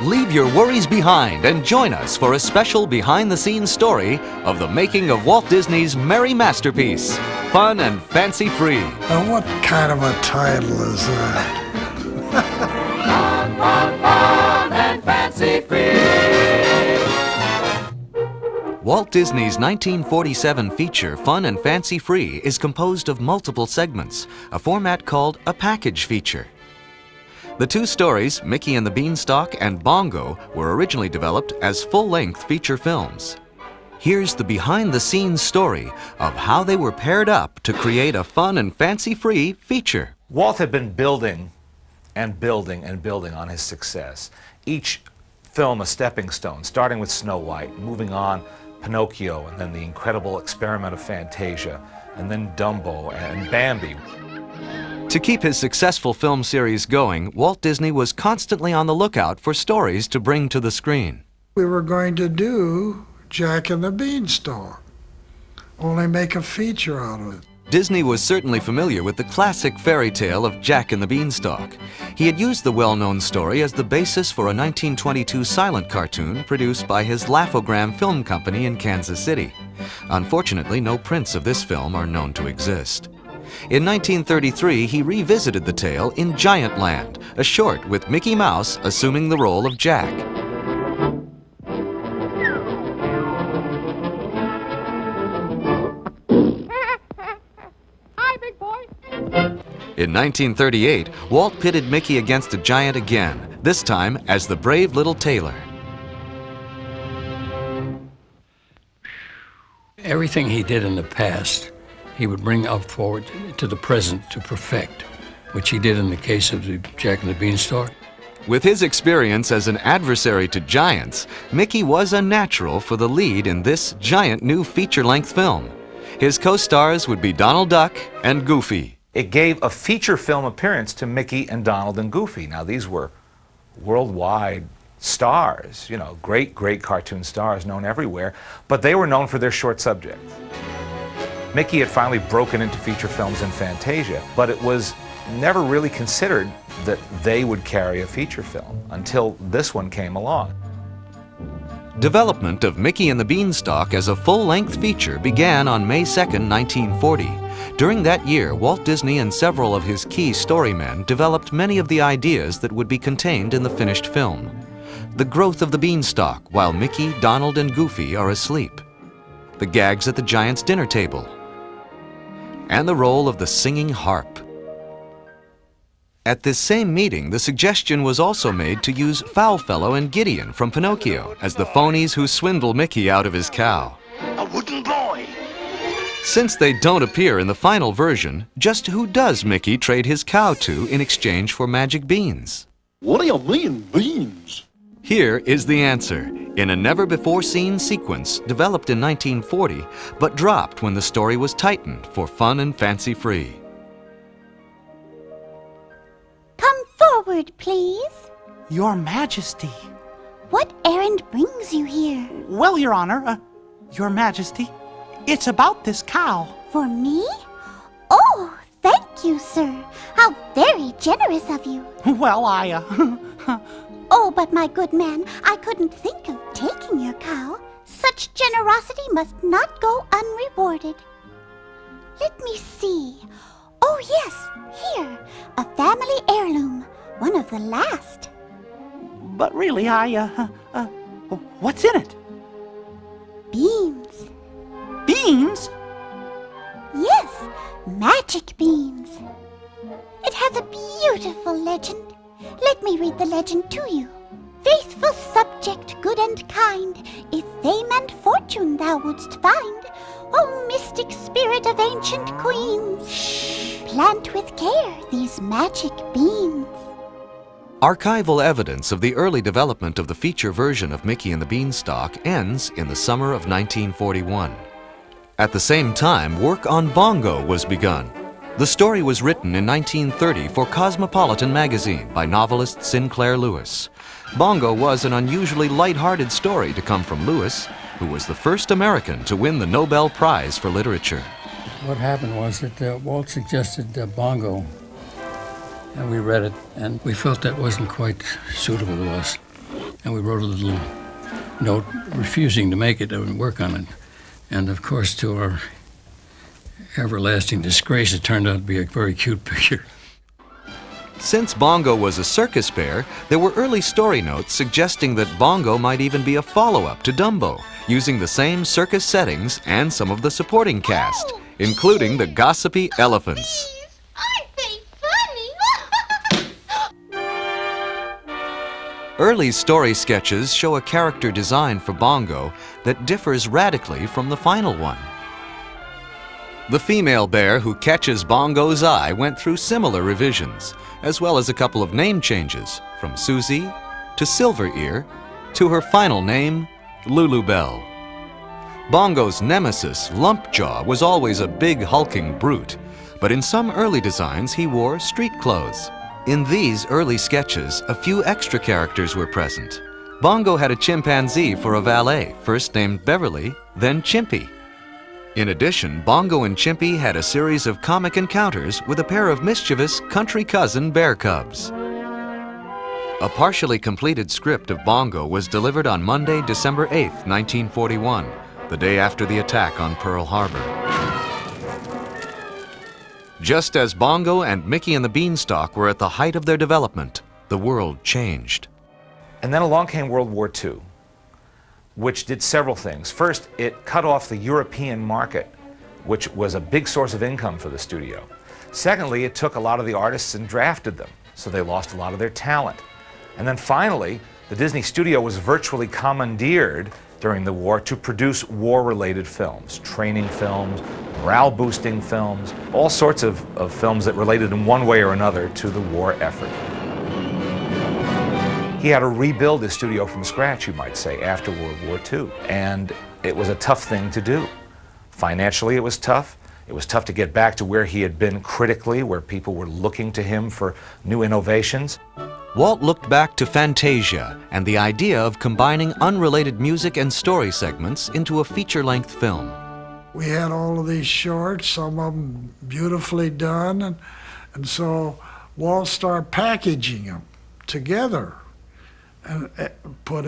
Leave your worries behind and join us for a special behind-the-scenes story of the making of Walt Disney's merry masterpiece, Fun and Fancy Free. Now, what kind of a title is that? Fun and Fancy Free. Walt Disney's 1947 feature, Fun and Fancy Free, is composed of multiple segments, a format called a package feature. The two stories, Mickey and the Beanstalk and Bongo, were originally developed as full-length feature films. Here's the behind-the-scenes story of how they were paired up to create a fun and fancy-free feature. Walt had been building and building and building on his success. Each film a stepping stone, starting with Snow White, moving on Pinocchio, and then the incredible experiment of Fantasia, and then Dumbo and Bambi. To keep his successful film series going, Walt Disney was constantly on the lookout for stories to bring to the screen. We were going to do Jack and the Beanstalk, only make a feature out of it. Disney was certainly familiar with the classic fairy tale of Jack and the Beanstalk. He had used the well-known story as the basis for a 1922 silent cartoon produced by his Laugh-O-Gram film company in Kansas City. Unfortunately, no prints of this film are known to exist. In 1933, he revisited the tale in Giantland, a short with Mickey Mouse assuming the role of Jack. Hi, big boy. In 1938, Walt pitted Mickey against a giant again, this time as the brave little tailor. Everything he did in the past, he would bring up forward to the present to perfect, which he did in the case of the Jack and the Beanstalk. With his experience as an adversary to giants, Mickey was a natural for the lead in this giant new feature-length film. His co-stars would be Donald Duck and Goofy. It gave a feature film appearance to Mickey and Donald and Goofy. Now, these were worldwide stars, you know, great cartoon stars known everywhere, but they were known for their short subjects. Mickey had finally broken into feature films in Fantasia, but it was never really considered that they would carry a feature film until this one came along. Development of Mickey and the Beanstalk as a full-length feature began on May 2, 1940. During that year, Walt Disney and several of his key storymen developed many of the ideas that would be contained in the finished film. The growth of the beanstalk while Mickey, Donald, and Goofy are asleep. The gags at the giant's dinner table. And the role of the singing harp. At this same meeting, the suggestion was also made to use Foulfellow and Gideon from Pinocchio as the phonies who swindle Mickey out of his cow. A wooden boy. Since they don't appear in the final version, just who does Mickey trade his cow to in exchange for magic beans? What do you mean, beans? Here is the answer, in a never-before-seen sequence developed in 1940, but dropped when the story was tightened for Fun and Fancy Free. Come forward, please. Your Majesty. What errand brings you here? Well, Your Honor, Your Majesty, it's about this cow. For me? Oh, thank you, sir. How very generous of you. Well, Oh, but my good man, I couldn't think of taking your cow. Such generosity must not go unrewarded. Let me see. Oh, yes, here, a family heirloom, one of the last. But really, what's in it? Beans. Beans? Yes, magic beans. It has a beautiful legend. Let me read the legend to you. Faithful subject, good and kind, if fame and fortune thou wouldst find, O mystic spirit of ancient queens, plant with care these magic beans. Archival evidence of the early development of the feature version of Mickey and the Beanstalk ends in the summer of 1941. At the same time, work on Bongo was begun. The story was written in 1930 for Cosmopolitan magazine by novelist Sinclair Lewis. Bongo was an unusually light-hearted story to come from Lewis, who was the first American to win the Nobel Prize for Literature. What happened was that Walt suggested Bongo, and we read it, and we felt that wasn't quite suitable to us. and we wrote a little note refusing to make it and work on it. And of course, to our everlasting disgrace, it turned out to be a very cute picture. Since Bongo was a circus bear, there were early story notes suggesting that Bongo might even be a follow-up to Dumbo, using the same circus settings and some of the supporting cast, including the gossipy elephants. Aren't they funny? Early story sketches show a character design for Bongo that differs radically from the final one. The female bear who catches Bongo's eye went through similar revisions, as well as a couple of name changes, from Susie to Silver Ear to her final name, Lulubelle. Bongo's nemesis, Lumpjaw, was always a big hulking brute, but in some early designs he wore street clothes. In these early sketches, a few extra characters were present. Bongo had a chimpanzee for a valet, first named Beverly, then Chimpy. In addition, Bongo and Chimpy had a series of comic encounters with a pair of mischievous country cousin bear cubs. A partially completed script of Bongo was delivered on Monday, December 8, 1941, the day after the attack on Pearl Harbor. Just as Bongo and Mickey and the Beanstalk were at the height of their development, the world changed. And then along came World War II, which did several things. First, it cut off the European market, which was a big source of income for the studio. Secondly, it took a lot of the artists and drafted them, so they lost a lot of their talent. And then finally, the Disney studio was virtually commandeered during the war to produce war-related films, training films, morale-boosting films, all sorts of films that related in one way or another to the war effort. He had to rebuild his studio from scratch, you might say, after World War II. And it was a tough thing to do. Financially, it was tough. It was tough to get back to where he had been critically, where people were looking to him for new innovations. Walt looked back to Fantasia and the idea of combining unrelated music and story segments into a feature-length film. We had all of these shorts, some of them beautifully done, and so Walt started packaging them together and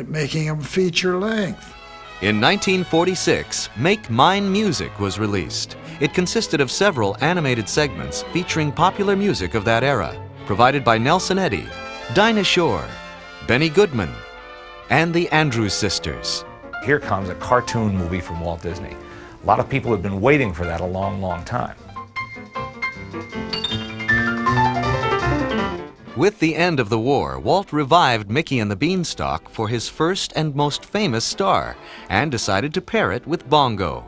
making them feature length. In 1946, Make Mine Music was released. It consisted of several animated segments featuring popular music of that era, provided by Nelson Eddy, Dinah Shore, Benny Goodman, and the Andrews Sisters. Here comes a cartoon movie from Walt Disney. A lot of people have been waiting for that a long, long time. With the end of the war, Walt revived Mickey and the Beanstalk for his first and most famous star, and decided to pair it with Bongo.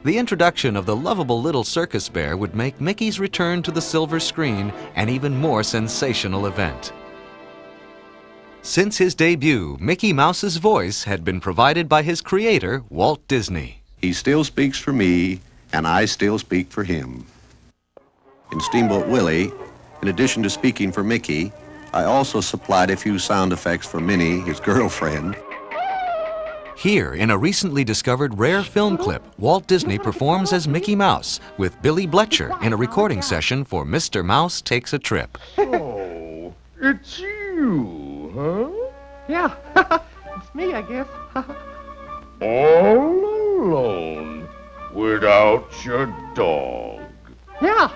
The introduction of the lovable little circus bear would make Mickey's return to the silver screen an even more sensational event. Since his debut, Mickey Mouse's voice had been provided by his creator, Walt Disney. He still speaks for me, and I still speak for him. In Steamboat Willie, in addition to speaking for Mickey, I also supplied a few sound effects for Minnie, his girlfriend. Here, in a recently discovered rare film clip, Walt Disney performs as Mickey Mouse with Billy Bletcher in a recording session for Mr. Mouse Takes a Trip. Oh, it's you, huh? Yeah, it's me, I guess. All alone, without your dog. Yeah,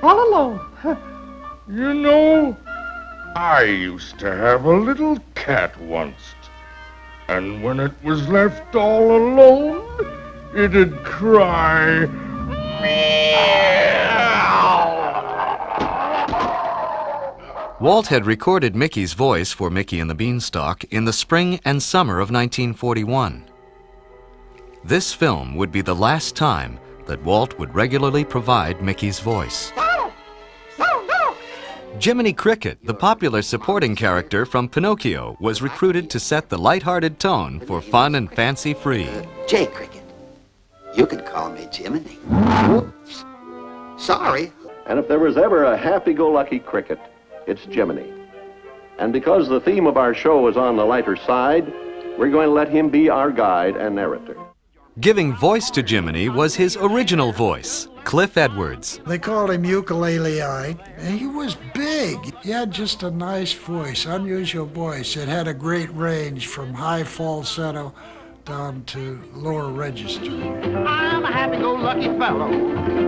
all alone. You know, I used to have a little cat once, and when it was left all alone, it'd cry, meow. Walt had recorded Mickey's voice for Mickey and the Beanstalk in the spring and summer of 1941. This film would be the last time that Walt would regularly provide Mickey's voice. Jiminy Cricket, the popular supporting character from Pinocchio, was recruited to set the light-hearted tone for fun and fancy-free. Jay Cricket. You can call me Jiminy. Whoops. Sorry. And if there was ever a happy-go-lucky cricket, it's Jiminy. And because the theme of our show is on the lighter side, we're going to let him be our guide and narrator. Giving voice to Jiminy was his original voice, Cliff Edwards. They called him Ukulele-Ike, and he was big. He had just a nice voice, unusual voice. It had a great range from high falsetto down to lower register. I'm a happy-go-lucky fellow,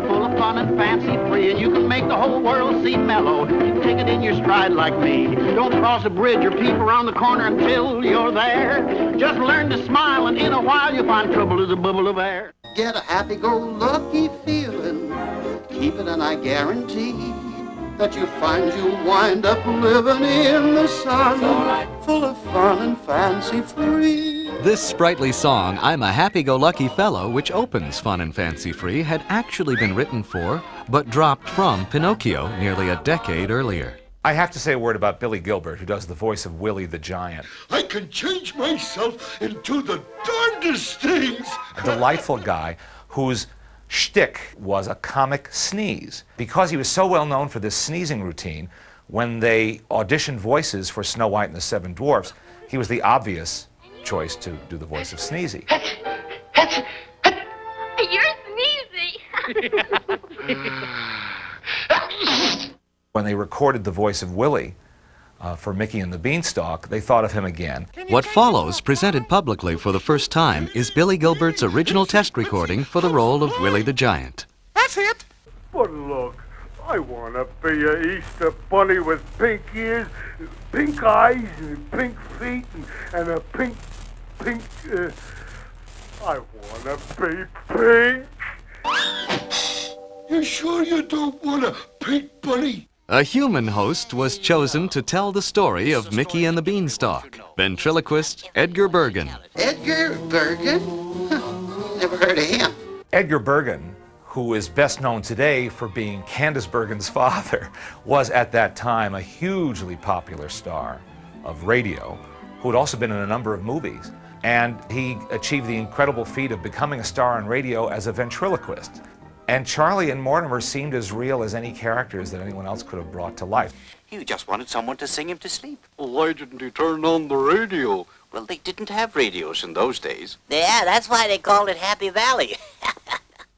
full of fun and fancy-free, and you can make the whole world seem mellow. You take it in your stride like me. Don't cross a bridge or peep around the corner until you're there. Just learn to smile, and in a while you'll find trouble is a bubble of air. Get a happy-go-lucky feeling, keep it and I guarantee that you find you'll wind up living in the sun, full of fun and fancy-free. This sprightly song, I'm a Happy-Go-Lucky Fellow, which opens Fun and Fancy-Free, had actually been written for, but dropped from, Pinocchio nearly a decade earlier. I have to say a word about Billy Gilbert, who does the voice of Willie the Giant. I can change myself into the darndest things. A delightful guy whose shtick was a comic sneeze. Because he was so well known for this sneezing routine, when they auditioned voices for Snow White and the Seven Dwarfs, he was the obvious choice to do the voice of Sneezy. You're sneezy. When they recorded the voice of Willie for Mickey and the Beanstalk, they thought of him again. What follows, presented publicly for the first time, is Billy Gilbert's original test recording for the role of Willie the Giant. That's it. But look, I want to be an Easter bunny with pink ears, pink eyes, and pink feet, and a pink, I want to be pink. You sure you don't want a pink bunny? A human host was chosen to tell the story of Mickey and the Beanstalk. Ventriloquist Edgar Bergen. Edgar Bergen? Never heard of him. Edgar Bergen, who is best known today for being Candace Bergen's father, was at that time a hugely popular star of radio, who had also been in a number of movies. And he achieved the incredible feat of becoming a star on radio as a ventriloquist. And Charlie and Mortimer seemed as real as any characters that anyone else could have brought to life. You just wanted someone to sing him to sleep. Well, why didn't he turn on the radio? Well, they didn't have radios in those days. Yeah, that's why they called it Happy Valley.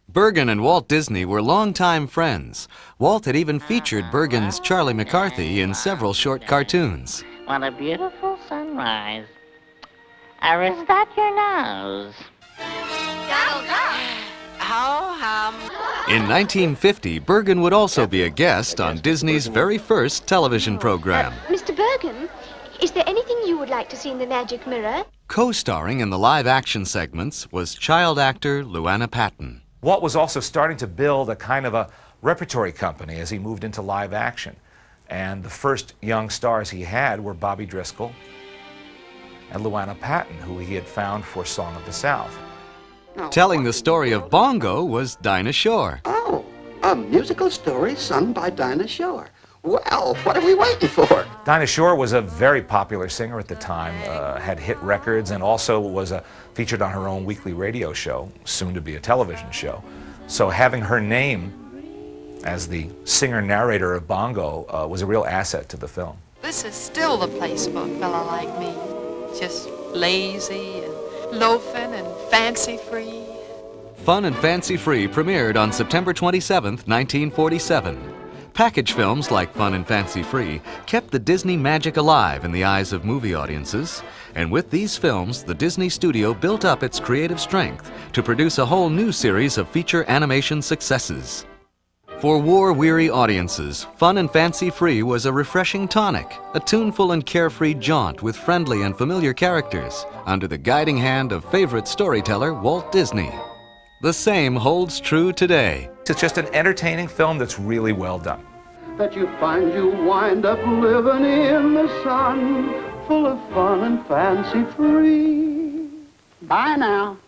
Bergen and Walt Disney were longtime friends. Walt had even featured Bergen's Charlie McCarthy in several short cartoons. What a beautiful sunrise. Or is that your nose? In 1950, Bergen would also be a guest on Disney's very first television program. Mr. Bergen, is there anything you would like to see in the Magic Mirror? Co-starring in the live-action segments was child actor Luana Patton. Walt was also starting to build a kind of a repertory company as he moved into live action. And the first young stars he had were Bobby Driscoll and Luana Patton, who he had found for Song of the South. Telling the story of Bongo was Dinah Shore. Oh, a musical story sung by Dinah Shore. Well, what are we waiting for? Dinah Shore was a very popular singer at the time, had hit records, and also was featured on her own weekly radio show, soon to be a television show. So having her name as the singer-narrator of Bongo was a real asset to the film. This is still the place for a fella like me. Just lazy and loafing and fancy-free. Fun and Fancy-Free premiered on September 27, 1947. Package films like Fun and Fancy-Free kept the Disney magic alive in the eyes of movie audiences, and with these films, the Disney studio built up its creative strength to produce a whole new series of feature animation successes. For war-weary audiences, Fun and Fancy-Free was a refreshing tonic, a tuneful and carefree jaunt with friendly and familiar characters, under the guiding hand of favorite storyteller Walt Disney. The same holds true today. It's just an entertaining film that's really well done. That you find you wind up living in the sun, full of fun and fancy-free. Bye now.